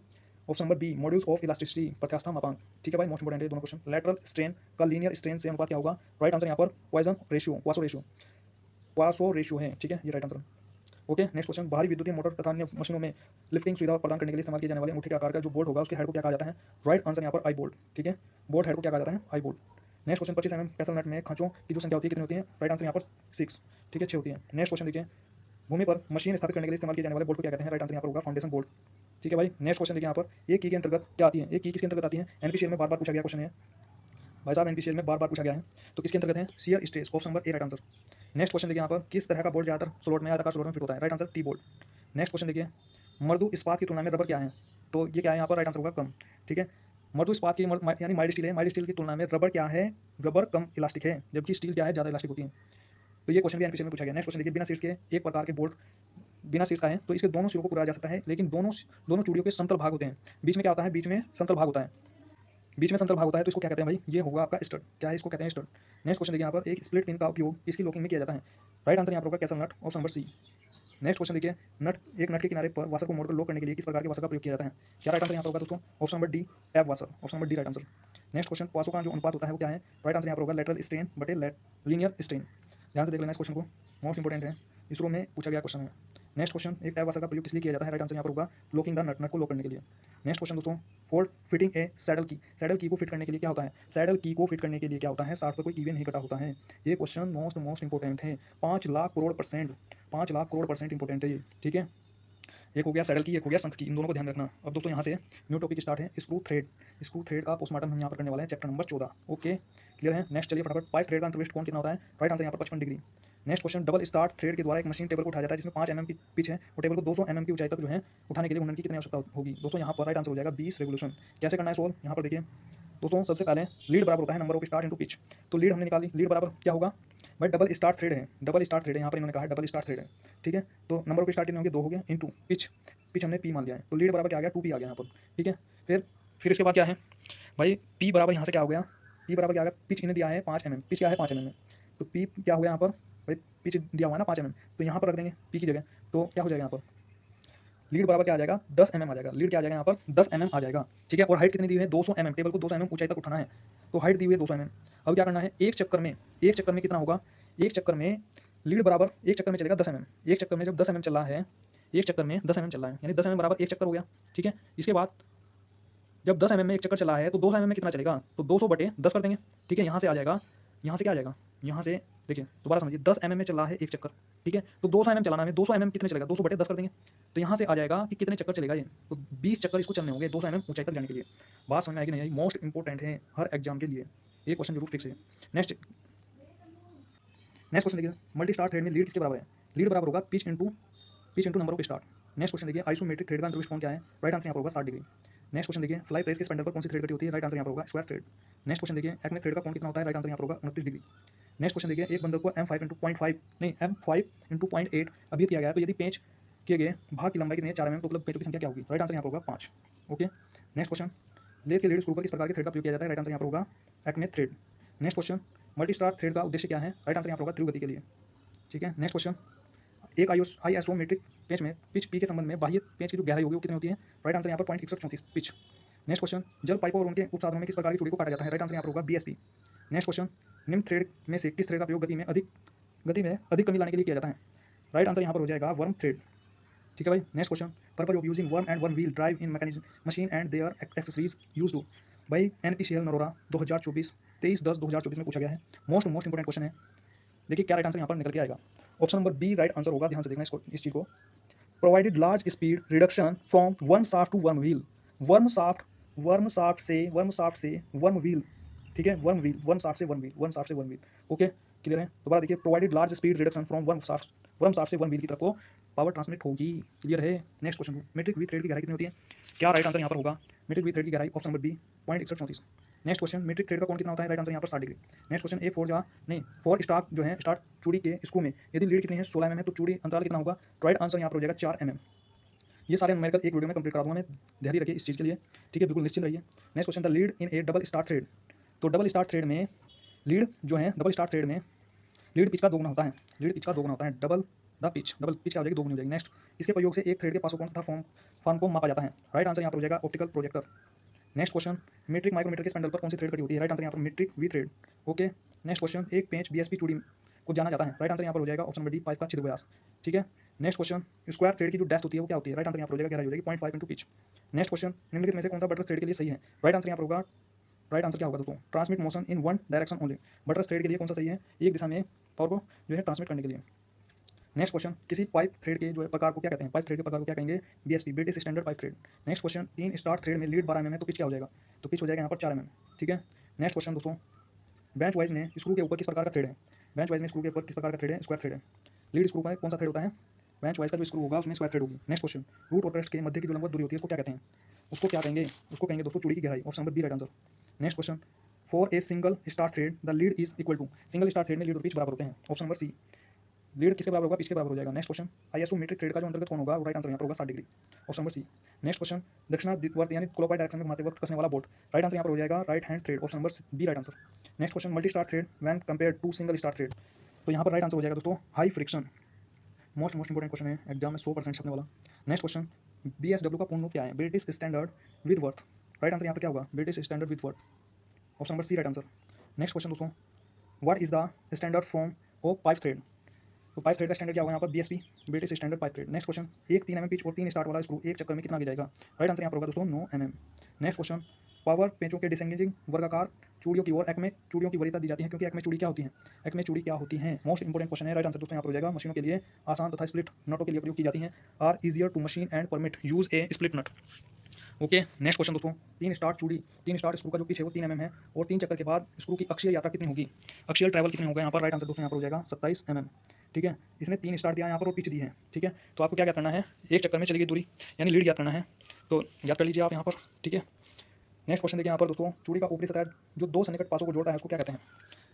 option number B, modulus of elasticity, प्रत्यास्थता मापांक। ठीक है भाई, मोस्ट इंपोर्टेंट है दोनों क्वेश्चन। लैटरल स्ट्रेन का लीनियर स्ट्रेन से अनुपात क्या होगा। राइट आंसर यहाँ पर पॉइसन रेशियो, वासो रेशियो है। ठीक है, ये right answer. Okay, next question, बाहरी विद्युतीय मोटर तथा अन्य मशीनों में लिफ्टिंग सुविधा प्रदान करने के लिए इस्तेमाल किए जाने वाले अंगूठे के आकार का जो बोल्ट होगा उसके हेड को क्या कहा जाता है। राइट आंसर यहाँ पर आई बोल्ट। ठीक है, बोल्ट हेड को क्या कहा जाता है, eye bolt. Next question, 25 mm castle nut में खांचों की जो संख्या होती है कितनी होती है। राइट आंसर यहाँ पर 6। ठीक है, 6 होती है। नेक्स्ट क्वेश्चन देखिए, भूमि पर मशीन स्थापित करने के लिए इस्तेमाल किए जाने वाले बोल्ट को क्या कहते हैं। राइट आंसर यहाँ पर होगा फाउंडेशन बोल्ट। ठीक है भाई, नेक्स्ट क्वेश्चन देखिए यहाँ पर, एक की के अंतर्गत क्या आती है, एक की किसके अंतर्गत आती है, एनपीसीएल में बार बार पूछा गया क्वेश्चन है भाई साहब, एनपीसीएल में बार बार पूछा गया है, तो किसके अंतर्गत है, shear stress, option number A right answer. Next question देखिए यहाँ पर, किस तरह का बोल्ट ज़्यादातर स्लॉट में आयताकार स्लॉट में फिट होता है। Right answer T bolt. Next question देखिए, मृदु इस्पात की तुलना में रबर क्या है, तो ये क्या है यहाँ पर, राइट आंसर होगा कम। ठीक है, मृदु इस्पात की यानी माइल्ड स्टील है, माइल्ड स्टील की तुलना में रबर क्या है, रबर कम इलास्टिक है, जबकि स्टील क्या है, ज़्यादा इलास्टिक होती है। तो ये क्वेश्चन भी एनपीसीएल में पूछा गया। नेक्स्ट क्वेश्चन देखिए, बिना सीट्स के एक प्रकार के बोल्ट बिना सीट्स का है, तो इसके दोनों सिरों को पुराया जा सकता है, लेकिन दोनों चूड़ियों के समतल भाग होते हैं, बीच में क्या होता है, बीच में समतल भाग होता है, तो इसको क्या कहते हैं भाई, ये होगा आपका स्टड। क्या है, इसको कहते हैं स्टड। नेक्स्ट क्वेश्चन देखिए यहाँ पर, एक स्प्लिट पिन का उपयोग इसकी लॉकिंग में किया जाता है। राइट आंसर यहाँ पर होगा castle nut, option number C. Next question देखिए, एक नट के किनारे पर वाशर को मोड़कर लॉक करने के लिए किस प्रकार के वाशर का प्रयोग किया जाता है। क्या राइट आंसर यहाँ पर होगा दोस्तों, option number D, tap washer, option number D right answer. Next question पासों का जो अनुपात होता है वो क्या है? राइट आंसर यहाँ पर होगा लेटरल स्ट्रेन बटे लीनियर स्ट्रेन। ध्यान से देख लेना इस क्वेश्चन को, मोस्ट इंपॉर्टेंट है, इसरो में पूछा गया क्वेश्चन है। नेक्स्ट क्वेश्चन, एक टैप वाशर का प्रयोग किस लिए किया जाता है? राइट आंसर यहाँ पर होगा लॉकिंग द नट को लॉक करने के लिए। नेक्स्ट क्वेश्चन दोस्तों, फॉर फिटिंग ए सैडल की, सैडल की को फिट करने के लिए क्या होता है? सैडल की को फिट करने के लिए क्या होता है? 60 पर कोई कीवे नहीं कटा होता है। ये क्वेश्चन मोस्ट इंपॉर्टेंट है, 5 लाख करोड़ %, 5 लाख करोड़ % इंपॉर्टेंट है ये, ठीक है। एक हो गया सैडल की, एक हो गया शंख की, इन दोनों को ध्यान रखना। अब दोस्तों यहाँ से न्यू टॉपिक स्टार्ट है, स्क्रू थ्रेड। स्क्रू थ्रेड का पोस्टमार्टम हम यहाँ पर करने वाले हैं, चैप्टर नंबर 14। ओके, क्लियर है। नेक्स्ट चलिए फटाफट, पाइप थ्रेड का अंतर्विष्ट कोण कितना होता है? राइट आंसर यहाँ पर 55 degree. Next question, double start thread के द्वारा एक मशीन टेबल को उठाया जाता है जिसमें 5 mm की पिच है और टेबल को 200 mm की ऊंचाई तक जो है उठाने के लिए घूर्णन की कितनी आवश्यकता होगी? दोस्तों यहाँ पर राइट आंसर हो जाएगा 20 रेवोल्यूशन। कैसे करना है सोल्व? यहाँ पर देखिए दोस्तों, सबसे पहले लीड बराबर होता है number of start into pitch. तो लीड हमने निकाली, लीड बराबर क्या होगा भाई? डबल स्टार्ट थ्रेड है, डबल स्टार्ट थ्रेड है, यहाँ पर इन्होंने कहा है डबल स्टार्ट थ्रेड है, ठीक है। तो नंबर ऑफ स्टार्ट कितने होंगे? 2 हो गए, इंटू पिच, पिच हमने पी मान लिया है, तो लीड बराबर क्या आ गया? 2p आ गया यहाँ पर, ठीक है। फिर इसके बाद क्या है भाई? पी बराबर यहाँ से क्या हो गया? पी बराबर क्या आ गया? पिच इन्हें दिया है 5 mm, पिच क्या है 5 mm में, तो पी क्या हो गया यहाँ पर भाई? पिच दिया हुआ है ना 5 mm, तो यहाँ पर रख देंगे पी की जगह, तो क्या हो जाएगा यहाँ पर? लीड बराबर क्या आ जाएगा? 10 mm आ जाएगा। लीड क्या आ जाएगा यहाँ पर? 10 mm आ जाएगा, ठीक है। और हाइट कितनी दी हुई है? 200 mm, टेबल को 200 mm ऊंचाई तक उठाना है, तो हाइट दी हुई है 200 mm। अब क्या करना है? एक चक्कर में कितना होगा? एक चक्कर में लीड बराबर एक चक्कर में चलेगा 10 mm। एक चक्कर में जब 10 mm चल रहा है, एक चक्कर में 10 mm चल रहा है, यानी 10 mm बराबर एक चक्कर हो गया, ठीक है। इसके बाद जब 10 mm में एक चक्कर चला है तो 200 mm में कितना चलेगा? तो 200/10 कर देंगे, ठीक है। यहाँ से आ जाएगा, यहाँ से क्या आ जाएगा? यहाँ से देखिए दोबारा समझिए, 10 mm में चल रहा है एक चक्कर, ठीक है। तो 200 mm चलाना है, 200 mm कितने चलेगा? 200/10 कर देंगे, तो यहाँ से आ जाएगा कि कितने चक्कर चलेगा ये, तो 20 चक्कर इसको चलने होंगे 200 mm ऊंचाई तक जाने के लिए। बात समझ में आएगी नहीं आई? मोस्ट इंपॉर्टेंट है हर एग्जाम के लिए, ये क्वेश्चन जरूर फिक्स है। नेक्स्ट क्वेश्चन देखिए, मल्टी स्टार थ्रेड में लीड किसके बराबर है? लीड बराबर होगा pitch into number of start. Next question देखिए, आइसोमेट्रिक थ्रेड का अंतर्विष्ट कोण क्या है? राइट आंसर यहाँ पर होगा 60 डिग्री। नेक्स्ट क्वेश्चन देखिए, फ्लाई प्रेस के स्पैंडल पर कौन सी थ्रेड कटी होती है? राइट आंसर यहाँ पर होगा स्क्वायर थ्रेड। नेक्स्ट क्वेश्चन देखिए, एक्मे थ्रेड का कोण कितना होता है? राइट आंसर यहाँ पर होगा 29 डिग्री। नेक्स्ट क्वेश्चन देखिए, एक बंदर को M5 × 0.5 नहीं M5 × 0.8 अभियत किया गया है, तो यदि पेंच किए गए भाग की लंबाई कितनी है? 4 mm, तो उपलब्ध पेंचों की संख्या क्या होगी? राइट आंसर यहाँ पर होगा 5। ओके, नेक्स्ट क्वेश्चन, लेथ के लीड स्क्रू पर किस प्रकार के थ्रेड का उपयोग किया जाता है? राइट आंसर यहाँ पर होगा Acme thread. Next question, multi start thread का उद्देश्य क्या है? राइट आंसर यहाँ पर होगा तीव्र गति के लिए, ठीक है। नेक्स्ट क्वेश्चन, एक आइसोमेट्रिक पेंच में पिच पी के संबंध में बाह्य पेंच की जो गहराई होगी वो कितनी होती है? राइट आंसर यहाँ पर 0.134 पिच। नेक्स्ट क्वेश्चन, जल पाइपों और उनके उपसाधनों में किस प्रकार की चूड़ी को काटा जाता है? राइट आंसर यहाँ पर होगा BSP। नेक्स्ट क्वेश्चन, निम्न थ्रेड में से किस थ्रेड का प्रयोग गति में अधिक कमी लाने के लिए किया जाता है? राइट आंसर यहाँ पर हो जाएगा वर्म थ्रेड, ठीक है भाई। Next question, purpose of using worm and worm wheel drive in mechanism machine and their accessories use to भाई NPCL नरोरा 2024 23/10/2024 में पूछा गया है। मोस्ट इंपॉर्टेंट क्वेश्चन है। देखिए क्या राइट आंसर यहाँ पर निकल के आएगा? Option number B right answer होगा, ध्यान से देखना इस चीज को। Provided large speed reduction from worm shaft to worm wheel, worm shaft से वर्म व्हील, ठीक है। वर्म शाफ्ट से वन व्हील, ओके, क्लियर है। दोबारा देखिए, provided large speed reduction from worm shaft से वन व्हील की तरफ को पावर ट्रांसमिट होगी, क्लियर है। Next question, metric V thread की गहराई कितनी होती है? क्या राइट आंसर यहाँ पर होगा? मेट्रिक वी थ्रेड की गहराई option number B 0.6134। Next question, metric thread का कोण कितना होता है? राइट आंसर यहाँ पर 60 degree. Next question, four star जो है स्टार चूड़ी के स्क्रू में यदि लीड कितनी है 16 mm है, तो चूड़ी अंतराल कितना होगा? राइट आंसर यहाँ पर हो जाएगा 4 mm। ये सारे न्यूमेरिकल एक वीडियो में कंप्लीट करा दूंगा मैं, ध्यान रखिए इस चीज़ के लिए, ठीक है, बिल्कुल निश्चिंत रहिए। Next question, the lead in A double star thread, तो डबल स्टार थ्रेड में लीड जो है डबल स्टार थ्रेड में लीड पिच का दोगुना होता है, लीड पिच का दोगुना होता है, डबल पिच क्या हो जाएगी? दोगुनी हो जाएगी। नेक्स्ट, इसके प्रयोग से एक थ्रेड के पासों कोण तथा फॉर्म को मापा जाता है। राइट आंसर यहाँ पर हो जाएगा optical projector. Next question, metric micrometer के स्पैंडल पर कौन सी थ्रेड कटी होती है? राइट आंसर यहाँ पर metric V thread, okay. Next question, एक पेंच BSP चूड़ी को जाना जाता है। राइट आंसर यहाँ पर हो जाएगा ऑप्शन नंबर डी, पाइप का छिद्र व्यास, ठीक है। नेक्स्ट क्वेश्चन, स्क्वायर थ्रेड की जो डेप्थ होती है वो क्या होती है? राइट आंसर यहाँ पर हो जाएगा गहराई हो जाएगी 0.5 इंटू पिच। नेक्स्ट क्वेश्चन, निम्नलिखित में से कौन सा बटर थ्रेड के लिए सही है? राइट आंसर यहाँ पर होगा, राइट आंसर क्या होगा दोस्तों? Transmit motion in one direction only, butter thread के लिए कौन सा सही है? एक दिशा में पावर को जो है ट्रांसमिट करने के लिए। नेक्स्ट क्वेश्चन, किसी पाइप थ्रेड के जो है प्रकार को क्या कहते हैं? पाइप थ्रेड के प्रकार को क्या कहेंगे? BSP, British standard pipe thread. Next question, 3 star thread में लीड 12 mm है, तो पिच क्या हो जाएगा? तो पिच हो जाएगा यहाँ पर 4 mm, ठीक है। नेक्स्ट क्वेश्चन दोस्तों, बेंच वाइज में स्क्रू के ऊपर किस प्रकार का थ्रेड है? बेंच वाइज में स्क्रू के ऊपर किस प्रकार का थ्रेड है? स्क्वायर थ्रेड है। लीड स्क्रू का कौन सा थ्रेड होता है? बेंच वाइज का जो स्क्रू होगा उसमें स्क्वायर थ्रेड होगी। नेक्स्ट क्वेश्चन, रूट और क्रेस्ट के मध्य की जो लंबवत दूरी होती है उसको क्या कहते हैं? उसको कहेंगे दोस्तों चूड़ी की गहराई, option number B right answer. Next question, for a single start thread the lead is equal to, single start thread में लीड और पिच बराबर होते हैं, ऑप्शन नंबर सी। लीड किसके बराबर होगा? पिच के बराबर हो जाएगा। नेक्स्ट क्वेश्चन, आइसोमेट्रिक थ्रेड का जो अंतर्गत कोण होगा राइट आंसर यहाँ पर होगा 60 degree, option number C. Next question, दक्षिणावर्त यानी क्लॉकवाइज डायरेक्शन में घुमाते वक्त कसने वाला बोल्ट, राइट आंसर यहाँ पर हो जाएगा right hand thread, option number B right answer. Next question, multi start thread when compared to single start thread, तो यहाँ पर राइट आंसर हो जाएगा दोस्तों high friction. Most important question है, एग्जाम में 100% छपने वाला। नेक्स्ट क्वेश्चन, BSW का पूर्ण रूप क्या है? British standard Whitworth, right answer यहाँ पर क्या होगा? British standard Whitworth. Option number C right answer. Next question दोस्तों, what is the standard form of pipe thread. तो पाइप थ्रेड का स्टैंडर्ड क्या होगा यहाँ पर, BSP, British standard pipe thread. Next question, एक 3 mm पिच और 3 start वाला स्क्रू एक चक्कर में कितना आगे जाएगा। राइट आंसर यहाँ पर होगा दोस्तों 9 mm। नेक्स्ट क्वेश्चन, पावर पेंचों के डिसएंगेजिंग वर्गाकार चूड़ियों की ओर एक्मे चूड़ियों की वरीयता दी जाती है क्योंकि एक्मे चूड़ी क्या होती है, एक्मे चूड़ी क्या होती है। मोस्ट इंपोर्टेंट क्वेश्चन है। राइट आंसर दोस्तों यहाँ पर हो जाएगा मशीनों के लिए आसान तथा स्प्लिट नटों के लिए प्रयोग की जाती है। Are easier to machine and permit use a split nut. Okay next question दोस्तों, 3 स्टार्ट चूड़ी, 3 स्टार्ट स्क्रू का जो पिच है वो 3 mm है और 3 चक्कर के बाद स्क्रू की अक्षीय यात्रा कितनी होगी, अक्षीय ट्रैवल कितनी होगा यहाँ पर। राइट आंसर दोस्तों यहाँ पर हो जाएगा 27 mm। ठीक है, इसने 3 स्टार्ट दिया यहाँ पर और पिच दी है। ठीक है, तो आपको क्या क्या करना है, एक चक्कर में चली गई दूरी यानी लीड याद करना है, तो याद कर लीजिए आप यहाँ पर। ठीक है, नेक्स्ट क्वेश्चन देखिए यहाँ पर दोस्तों, चूड़ी का ऊपरी सतह जो 2 सन्निकट पासों को जोड़ता है उसको क्या कहते हैं,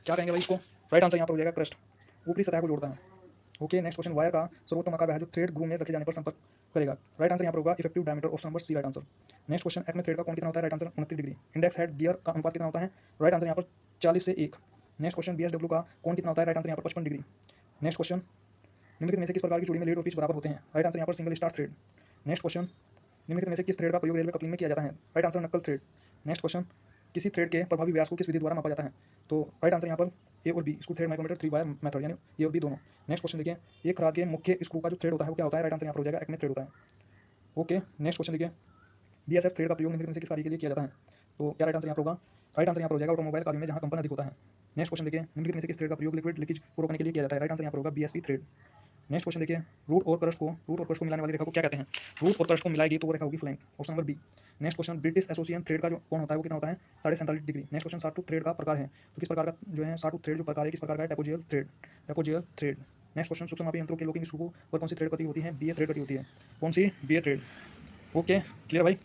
क्या कहेंगे भाई इसको। राइट आंसर यहाँ पर हो जाएगा क्रस्ट, ऊपरी सतह को जोड़ता है। ओके नेक्स्ट क्वेश्चन, वायर का सर्वोत्तम आकार है जो थ्रेड ग्रू में रखे जाने पर संपर्क करेगा। राइट आंसर यहाँ पर होगा effective diameter, option number C right answer. Next question, Acme thread का कोण कितना होता है। Right answer 29 degree. Index head gear का अनुपात कितना होता है। राइट आंसर यहाँ पर 40 से 1। नेक्स्ट क्वेश्चन, बीएसडब्ल्यू का कोण कितना होता है। राइट आंसर यहाँ पर 55 डिग्री। नेक्स्ट क्वेश्चन, निम्नलिखित में से किस प्रकार की चूड़ी में लीड और पिच बराबर होते हैं। राइट आंसर यहाँ पर single start thread. Next question, निम्नलिखित में से किस थ्रेड का प्रयोग रेलवे कपलिंग में किया जाता है। राइट आंसर नक्कल थ्रेड। नेक्स्ट क्वेश्चन, किसी थ्रेड के प्रभावी व्यास को किस विधि द्वारा मापा जाता है। तो राइट आंसर यहाँ पर ए और B, screw thread micrometer 3 wire method यानी ए और बी दोनों। नेक्स्ट क्वेश्चन देखिए, एक खराद के मुख्य स्क्रू का जो थ्रेड होता है वो क्या होता है। राइट आंसर यहाँ पर हो जाएगा एक्मे थ्रेड होता है। ओके नेक्स्ट क्वेश्चन देखिए, बीएसएफ थ्रेड का प्रयोग निम्नलिखित में से किस कार्य के लिए किया जाता है। तो क्या राइट आंसर यहाँ पर होगा, राइट आंसर यहाँ पर हो जाएगा ऑटोमोबाइल कार्य में जहाँ कंपन अधिक होता है। नेक्स्ट क्वेश्चन देखिए, निम्नलिखित में से किस थ्रेड का प्रयोग लिक्विड लीकेज को रोकने के लिए किया जाता है। राइट आंसर यहाँ पर होगा बीएसपी थ्रेड। नेक्स्ट क्वेश्चन देखिए, रूट और क्रस्ट को मिलाने वाली रेखा को क्या कहते हैं। रूट और क्रस्ट को मिलाएगी तो वो रेखा होगी flank, option number B. Next question, British association thread का जो कोण होता है वो कितना होता है, 47.5 डिग्री। नेक्स्ट क्वेश्चन, साटू थ्रेड का प्रकार है तो किस प्रकार का जो है साटू थ्रेड जो प्रकार है किस प्रकार का है, टेपोजियल थ्रेड। नेक्स्ट क्वेश्चन, सूक्ष्म मापी यंत्रों के लोकिंग स्क्रू पर कौन सी थ्रेड कटी होती है, बीए थ्रेड कटी होती है। कौन सी, बीए थ्रेड। ओके क्लियर भाई।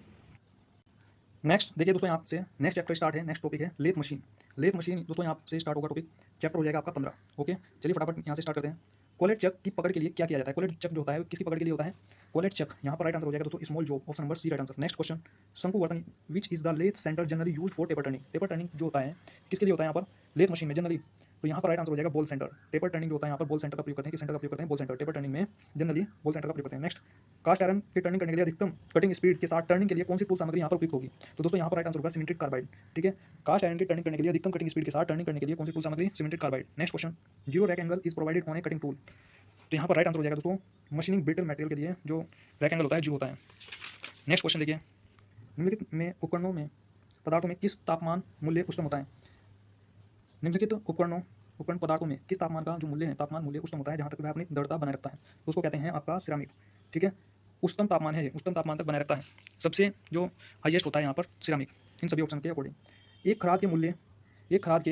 नेक्स्ट देखिए दोस्तों, यहाँ से नेक्स्ट चैप्टर स्टार्ट है। नेक्स्ट टॉपिक है लेथ मशीन। लेथ मशीन दोस्तों यहाँ से स्टार्ट होगा टॉपिक, चैप्टर हो जाएगा आपका 15। ओके चलिए फटाफट यहाँ से स्टार्ट करते हैं। कोलेट चक की पकड़ के लिए क्या किया जाता है। कोलेट चक जो होता है किसकी पकड़ के लिए होता है, कोलेट चक। यहाँ पर राइट आंसर हो जाएगा दोस्तों small job, option number C right answer. Next question, शंकु वर्तनी which is the lathe centre generally use for taper turning. Taper turning जो होता है किसके लिए होता है यहाँ पर, लेथ मशीन में जनरली। तो यहाँ पर राइट आंसर हो जाएगा बॉल सेंटर। टेपर टर्निंग जो होता है यहाँ पर बॉल सेंटर का प्रयोग करते हैं, किस सेंटर का प्रयोग करते हैं, बॉल सेंटर। टेपर टर्निंग में जनरली बॉल सेंटर का प्रयोग करते हैं। नेक्स्ट, कास्ट आयरन की टर्निंग करने के लिए अधिकतम कटिंग स्पीड के साथ टर्निंग के लिए कौन सी टूल सामग्री यहाँ पर उपयुक्त होगी। तो दोस्तों यहाँ पर राइट आंसर होगा सीमेंटेड कार्बाइड। ठीक है, कास्ट आयरन की टर्निंग करने के लिए अधिकतम कटिंग स्पीड के साथ टर्निंग करने के लिए कौन सी टूल सामग्री, cemented carbide. Next question, zero rack angle is provided on A cutting tool. तो यहाँ पर राइट आंसर हो जाएगा दोस्तों मशीनिंग ब्रिटल मटेरियल के लिए जो रैक एंगल होता है जीरो होता है। नेक्स्ट क्वेश्चन देखिए, निम्नलिखित में उपकरणों में पदार्थों में किस तापमान मूल्य उच्चतम होता है। निम्नलिखित उपकरण पदार्थों में किस तापमान का जो मूल्य है, तापमान मूल्य उच्चतम होता है जहाँ तक वह अपनी दृढ़ता बनाए रखता है, तो उसको कहते हैं आपका सिरामिक। ठीक है, उच्चतम तापमान है, उच्चतम तापमान तक बनाए रखता है, सबसे जो हाईएस्ट होता है यहाँ पर सिरामिक, इन सभी ऑप्शन के अकॉर्डिंग। एक खराद के मूल्य एक खराद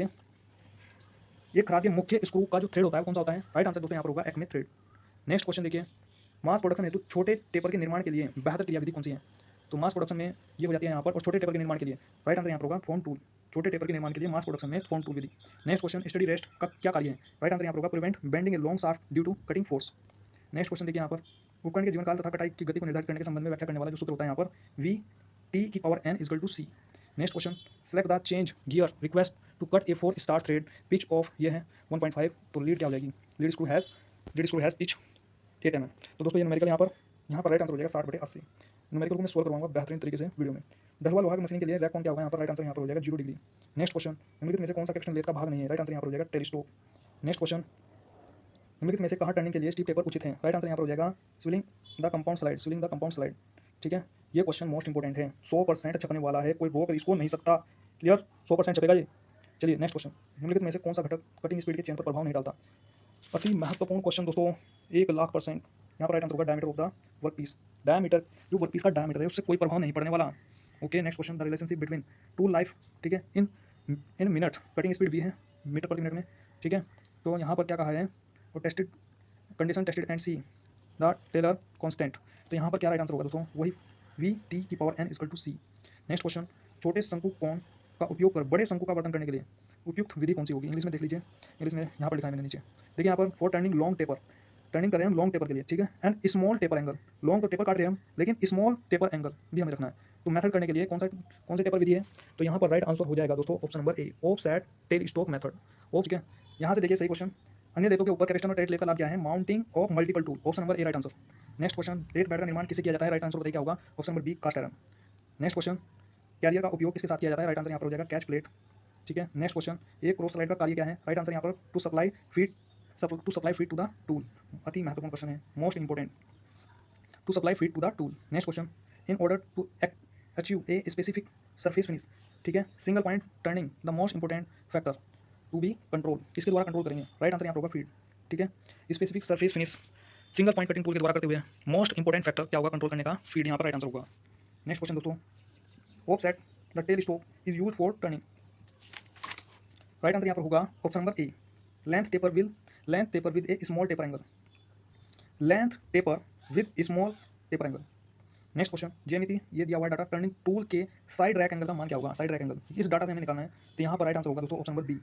के मुख्य स्क्रू का जो थ्रेड होता है कौन सा होता है। राइट आंसर दोस्तों यहाँ पर होगा एक्मे थ्रेड। नेक्स्ट क्वेश्चन देखिए, मास प्रोडक्शन हेतु छोटे टेपर के निर्माण के लिए बेहतर क्रियाविधि कौन सी है। तो मास प्रोडक्शन में ये हो जाती है यहाँ पर, और छोटे टेपर के निर्माण के लिए राइट आंसर यहाँ पर होगा फोन टूल। छोटे टेपर के निर्माण के लिए मास प्रोडक्शन में फोन टूल विधि। नेक्स्ट क्वेश्चन, स्टडी रेस्ट का क्या कार्य है। राइट आंसर यहाँ पर होगा prevent bending a long shaft due to cutting force. Next question देखिए यहाँ पर, उपकरण के जीवनकाल तथा कटाई की गति को निर्धारित करने के संबंध में व्याख्या करने वाला जो सूत्र होता है यहाँ पर वी टी की power N equal to C. Next question, select the change gear request to cut a 4 star thread, pitch of ये है 1.5। तो लीड क्या हो जाएगी, lead screw has pitch 8 mm। तो दोस्तों ये न्यूमेरिकल यहाँ पर राइट आंसर हो जाएगा 60/80। न्यूमेरिकल को मैं सोल्व करवाऊंगा बेहतरीन तरीके से वीडियो में। ढलवा लोहा की मशीन के लिए रैक कोण क्या होगा, यहाँ पर राइट आंसर यहाँ पर हो जाएगा 0 डिग्री। नेक्स्ट क्वेश्चन, निम्नलिखित में से कौन सा कैप्शन लेथ का भाग नहीं है। राइट आंसर यहाँ पर हो जाएगा टेलीस्कोप। नेक्स्ट क्वेश्चन, निम्नलिखित में से कहाँ टर्निंग के लिए स्टीप टेपर उचित है। राइट आंसर यहाँ पर हो जाएगा स्विलिंग द कंपाउंड स्लाइड। ठीक है, ये क्वेश्चन मोस्ट इंपोर्टेंट है, 100% छपने वाला है, कोई रोक इसको नहीं सकता। क्लियर, 100% छपेगा ये। चलिए नेक्स्ट क्वेश्चन, निम्नलिखित में से कौन सा घटक कटिंग स्पीड के चेन पर प्रभाव नहीं डालता। अति महत्वपूर्ण क्वेश्चन दोस्तों, 1,00,000%। यहाँ पर राइट आंसर होगा diameter of the work piece. Diameter, जो वर्क पीस का डायमीटर है उससे कोई प्रभाव नहीं पड़ने वाला। Okay next question, the relationship between tool life. ठीक है, in minute cutting speed V है मीटर प्रति मिनट में। ठीक है, तो यहाँ पर क्या कहा है, और tested condition tested and C the Taylor constant. तो यहाँ पर क्या राइट आंसर होगा दोस्तों, वही वी टी की power N equal to C. Next question, छोटे शंकु कोण का उपयोग कर बड़े शंकु का वर्तन करने के लिए उपयुक्त विधि कौन सी होगी। इंग्लिश में देख लीजिए, इंग्लिश में यहाँ पर लिखा है मैंने नीचे। देखिए यहाँ पर for turning long taper, turning कर रहे हैं हम लॉन्ग टेपर के लिए। ठीक है, and small taper angle, long तो टेपर काट रहे हैं हम, लेकिन स्मॉल टेपर एंगल भी हमें रखना है। तो मेथड करने के लिए कौन सा टेपर विधि है। तो यहाँ पर राइट आंसर हो जाएगा दोस्तों ऑप्शन नंबर ए, ऑफसेट टेल स्टॉक मेथड। ठीक है, यहाँ से देखिए सही क्वेश्चन, अन्य लेथों के ऊपर कैपेसिटर और टेट लेथ का लाभ क्या है, mounting of multiple tool. Option number A right answer. Next question, lathe bed का निर्माण किससे किया जाता है। राइट आंसर बताइए क्या होगा, option number B cast iron. Next question, carrier का उपयोग किसके साथ किया जाता है। राइट आंसर यहाँ पर हो जाएगा कैच प्लेट। ठीक है। नेक्स्ट क्वेश्चन, एक क्रॉस स्लाइड का कार्य क्या है? राइट आंसर यहाँ पर to supply feed to the tool. अति महत्वपूर्ण क्वेश्चन है, most important. To supply feed to the tool. Next question, in order to achieve a specific surface finish, ठीक है, single point turning the most important factor to be control, किसके द्वारा control करेंगे? Right answer यहाँ पर होगा feed, ठीक है। Specific surface finish single point cutting tool के द्वारा करते हुए मोस्ट इंपॉर्टेंट फैक्टर क्या होगा कंट्रोल करने का? फीड यहाँ पर राइट आंसर होगा। नेक्स्ट क्वेश्चन दोस्तों, offset the tailstock is use for turning. Right answer यहाँ पर होगा option number A, length taper with a small taper angle, length taper with small taper angle. Next question, ज्यामिति ये दिया हुआ data turning tool के side rake angle का मान क्या होगा? साइड रैक एंगल इस डाटा से हमें निकालना है, तो यहाँ पर राइट आंसर होगा दोस्तों ऑप्शन नंबर बी,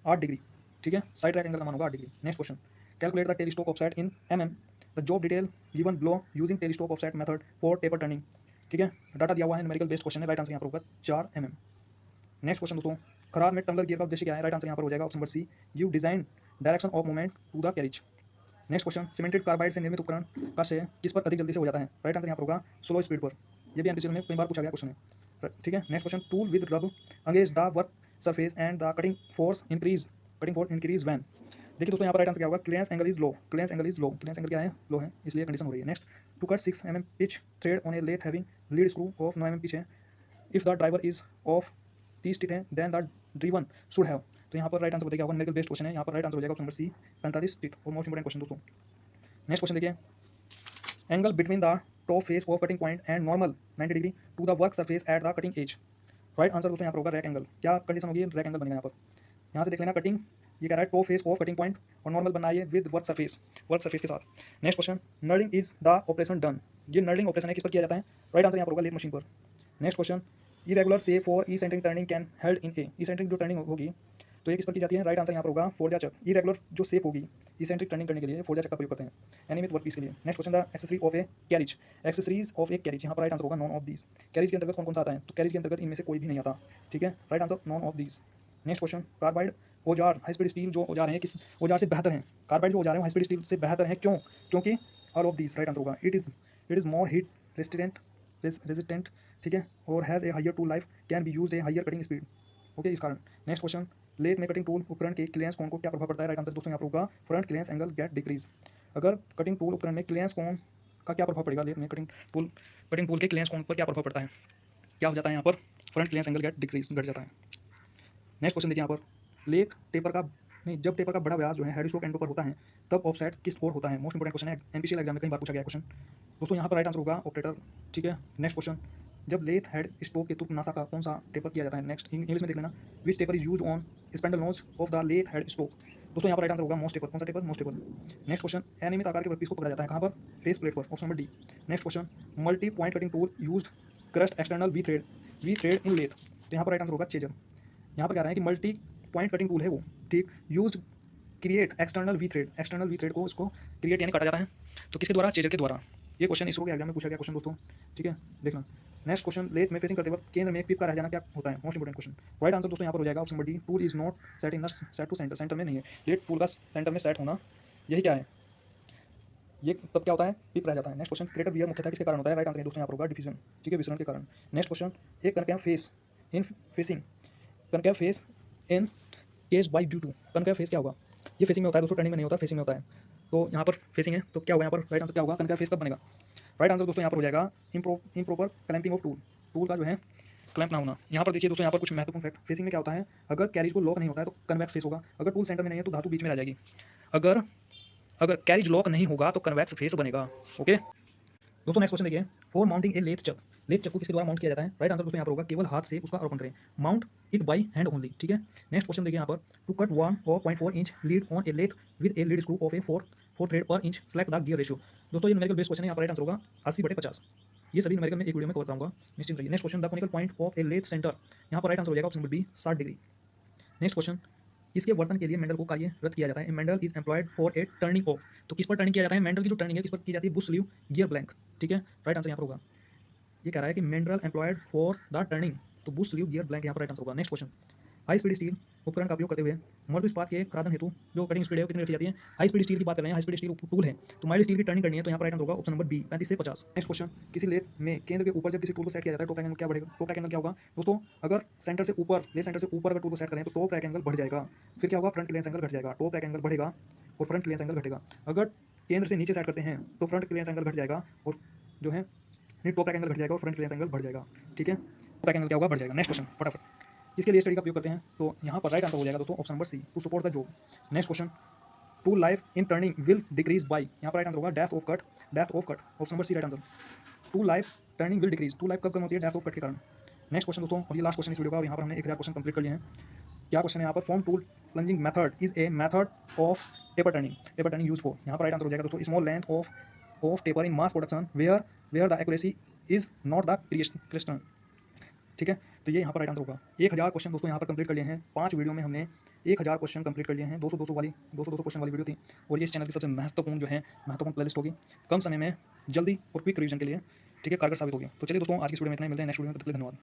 8 डिग्री, ठीक है। साइड रैक एंगल का मान होगा 8 degree. Next question, calculate the telescope offset in mm, the job detail given below using telescope offset method for taper turning, ठीक है। डाटा दिया हुआ है, न्यूमेरिकल बेस्ड क्वेश्चन है, राइट आंसर यहाँ पर होगा 4 mm। नेक्स्ट क्वेश्चन दोस्तों, खराद में टंगलर गियर का उद्देश्य क्या है? राइट आंसर यहाँ पर हो जाएगा option number C, give design direction of movement to the carriage. Next question, cemented carbide से निर्मित उपकरण का क्षय किस पर अधिक जल्दी से हो जाता है? राइट आंसर यहाँ पर होगा स्लो स्पीड पर। ये भी एमपीसीक्यू में कई बार पूछा गया क्वेश्चन है, ठीक है। Next question, tool with rub against the work surface and the cutting force increase when. देखिए दोस्तों यहाँ पर राइट आंसर क्या होगा? Clearance angle is low, clearance angle क्या है? लो है, इसलिए कंडीशन हो रही है। Next, to cut 6 mm pitch thread on a lathe having lead screw of 9 mm pitch है, if the driver is of 30 teeth है then the driven should have. तो यहाँ पर राइट आंसर बताइए क्या होगा? न्यूमेरिकल बेस्ड क्वेश्चन है, यहाँ पर राइट आंसर हो जाएगा ऑप्शन नंबर सी, 45 टीथ। और मोस्ट इंपोर्टेंट क्वेश्चन दोस्तों। नेक्स्ट क्वेश्चन देखिए, angle between the top face of cutting point and normal 90 degree to the work surface at the cutting edge. Right answer दोस्तों यहाँ पर होगा rake angle. क्या condition होगी? Rake angle बनेगा यहाँ पर। यहाँ से देख लेना, कटिंग ये कह रहा है top face of cutting point और नॉर्मल बनना है विद वर्क सरफेस के साथ। Next question, knurling is the operation done. ये नर्लिंग ऑपरेशन है, किस पर किया जाता है? राइट आंसर यहाँ पर होगा लेथ मशीन पर। Next question, irregular shape for eccentric turning can held in a. Eccentric जो टर्निंग होगी तो ये किस पर की जाती है? राइट आंसर यहाँ पर होगा फोर्जा चक। इरेगुलर जो शेप होगी इसेंट्रिक टर्निंग करने के लिए फोर्जा चक का प्रयोग करते हैं एनिमेट वर्कपीस के लिए। Next question, the accessories of A carriage, यहाँ पर राइट आंसर होगा नॉन ऑफ दीज। कैरिज के अंतर्गत कौन कौन सा आता है? तो कैरिज के अंतर्गत इनमें से कोई भी नहीं आता, ठीक है। Right answer none of these. Next question, carbide औजार हाई स्पीड स्टील जो औजार हैं किस औजार से बेहतर हैं? कार्बाइड जो औजार हैं हाई स्पीड स्टील से बेहतर हैं, क्यों? क्योंकि all of these right answer होगा। It is more heat resistant, ठीक है, और has a higher tool life, can be used a higher cutting speed, okay, इस कारण। नेक्स्ट क्वेश्चन, लेथ में कटिंग टूल उपकरण के क्लियरेंस कोण को क्या प्रभाव पड़ता है? राइट आंसर दोस्तों यहाँ पर होगा front clearance angle gate decrease. अगर कटिंग टूल उपकरण में क्लियरेंस कोण का क्या प्रभाव पड़ेगा? लेथ में कटिंग टूल के क्लियरेंस कोण पर क्या प्रभाव पड़ता है? क्या हो जाता है यहाँ पर? Front clearance angle gate decrease, घट जाता है। नेक्स्ट क्वेश्चन देखिए यहाँ पर, लेथ टेपर का नहीं, जब टेपर का बड़ा व्यास जो है हेड स्ट्रोक एंड पर होता है तब ऑफसेट किस ओर होता है? मोस्ट इंपोर्टेंट क्वेश्चन है, एमपीसीएल एग्जाम में कई बार पूछा गया क्वेश्चन दोस्तों। यहाँ पर राइट आंसर होगा ऑपरेटर, ठीक है। नेक्स्ट क्वेश्चन, जब लेथ हेड स्टोक के तुक नासा का कौन सा टेपर किया जाता है? नेक्स्ट इंग्लिश में देख लेना, which taper is use on spindle nose of the lathe head stock. दोस्तों यहाँ पर राइट आंसर होगा मोस्ट टेपर। कौन सा टेपर? मोस्ट टेपर। नेक्स्ट क्वेश्चन, अनियमित आकार के वर्कपीस को पकड़ा जाता है कहाँ पर? फेस प्लेट पर, option number D. Next question, multi point cutting tool use crust external V thread in lathe. तो यहाँ पर राइट आंसर होगा चेजर। यहाँ पर कह रहे हैं कि मल्टी पॉइंट कटिंग टूल है वो, ठीक, use create external V thread को उसको क्रिएट यानी काटा जाता है, तो किसके द्वारा? चेजर के द्वारा। ये क्वेश्चन इसरो के एग्जाम में पूछा गया क्वेश्चन दोस्तों, ठीक है, देखना। नेक्स्ट क्वेश्चन, लेथ में फेसिंग करते वक्त केंद्र में एक पिप का रह जाना क्या होता है? Most important question. Right answer दोस्तों यहाँ पर हो जाएगा option number D, tool is not set in the set to centre में नहीं है। लेथ टूल का सेंटर में सेट होना यही क्या है? ये तब क्या होता है? पिप रह जाता है। नेक्स्ट क्वेश्चन, क्रेटर वियर मुख्यतः किसके कारण होता है? राइट आंसर दोस्तों यहाँ पर होगा डिफिजन, ठीक है, विसरण के कारण। नेक्स्ट क्वेश्चन, एक concave face in case by due to. Concave face क्या होगा? ये फेसिंग में होता है दोस्तों, टर्निंग में नहीं होता, फेसिंग में होता है। तो यहाँ पर फेसिंग है तो क्या होगा यहाँ पर? राइट आंसर क्या होगा? कनकेव फेस कब बनेगा? राइट आंसर दोस्तों यहाँ पर हो जाएगा इम्प्रॉपर क्लैंपिंग ऑफ टूल का जो है क्लैंप ना होना। यहाँ पर देखिए दोस्तों, यहाँ पर कुछ महत्वपूर्ण फैक्ट। फेसिंग में क्या होता है? अगर कैरिज को लॉक नहीं होता है तो कन्वेक्स फेस होगा। अगर टूल सेंटर में नहीं है तो धातु बीच में रह जाएगी। अगर कैरिज लॉक नहीं होगा तो कन्वेक्स फेस बनेगा, ओके। दोस्तों नेक्स्ट क्वेश्चन देखिए, फॉर माउंटिंग ए लेथ चक को किसके द्वारा माउंट किया जाता है? राइट आंसर दोस्तों यहाँ पर होगा केवल हाथ से उसका आरोपण करें, mount it by hand only, ठीक है। नेक्स्ट क्वेश्चन देखिए यहाँ पर, to cut 1.4 inch lead on a lathe with a lead screw of a 4 thread per inch, select the gear ratio. दोस्तों ये न्यूमेरिकल बेस्ड क्वेश्चन है, यहाँ पर राइट आंसर होगा 80/50। ये सभी न्यूमेरिकल में एक वीडियो में कवर कराऊंगा, निश्चिंत रहिए। Next question, the conical point of a lathe centre, यहाँ पर राइट आंसर हो जाएगा option number B, 60 degree. Next question, किसके वर्तन के लिए मेंडल को कार्यरत किया जाता है? Mendel is employed for a turning of. तो किस पर टर्निंग किया जाता है? मेंडल की जो टर्निंग है किस पर की जाती है? बुश स्लीव गियर ब्लैंक, ठीक है। राइट आंसर यहाँ पर होगा, ये कह रहा है कि Mendel employed for the turning, तो बुश स्लीव गियर ब्लैंक यहाँ पर राइट आंसर होगा। Next question, high speed steel उपकरण का उपयोग करते हुए मृदु इस्पात के खरादन हेतु जो कटिंग स्पीड है वो कितनी रखी जाती है। हाई स्पीड स्टील की बात कर रहे हैं, हाई स्पीड स्टील टूल है तो माइल्ड स्टील की टर्निंग करनी है तो यहाँ पर राइट आंसर होगा ऑप्शन नंबर बी 35 से 50। नेक्स्ट क्वेश्चन, किसी लेथ में केंद्र के ऊपर जब किसी टूल को सेट किया जाता है टॉप रैक एंगल क्या बढ़ेगा। टॉप रैक एंगल क्या होगा दोस्तों, अगर सेंटर से ऊपर लेथ सेंटर से ऊपर अगर टूल को सेट करें तो टॉप रैक एंगल बढ़ जाएगा। फिर क्या होगा, फ्रंट क्लियरेंस एंगल घट जाएगा। टॉप रैक एंगल बढ़ेगा और फ्रंट क्लियरेंस एंगल घटेगा। अगर केंद्र से नीचे सेट करते हैं तो फ्रंट क्लियरेंस एंगल घट जाएगा और जो है टॉप रैक एंगल घट जाएगा और फ्रंट क्लियरेंस एंगल बढ़ जाएगा। ठीक है, टॉप रैक एंगल क्या होगा, बढ़ जाएगा। नेक्स्ट क्वेश्चन फटाफट, इसके लिए स्टडी का उपयोग करते हैं तो यहाँ पर राइट आंसर हो जाएगा दोस्तों option number C, to support the job. Next question, tool life in turning will decrease by, यहाँ पर राइट आंसर होगा depth of cut, depth of cut, option number C right answer. Tool life turning will decrease, tool life कब कम होती है, depth of cut के कारण। Next question दोस्तों, और ये लास्ट क्वेश्चन इस वीडियो का, और यहाँ पर हमने 1000 क्वेश्चन कंप्लीट कर लिए हैं। क्या क्वेश्चन है यहाँ पर, form tool plunging method is a method of taper turning, taper turning use for, यहाँ पर राइट आंसर हो जाएगा दोस्तों small length of taper in mass production where the accuracy is not the crystal. ठीक है, तो ये यहाँ पर राइट आंसर होगा। 1000 क्वेश्चन दोस्तों यहाँ पर कंप्लीट कर लिए हैं। 5 वीडियो में हमने 1000 क्वेश्चन कंप्लीट कर लिए हैं। 200 क्वेश्चन वाली वीडियो थी और ये इस चैनल की सबसे महत्वपूर्ण जो है महत्वपूर्ण प्लेलिस्ट होगी, कम समय में जल्दी और क्विक रिवीजन के लिए। ठीक है, कारगर साबित होगी। तो चलिए दोस्तों आज की वीडियो में इतना ही, मिलते हैं नेक्स्ट वीडियो में, तब तक के लिए धन्यवाद।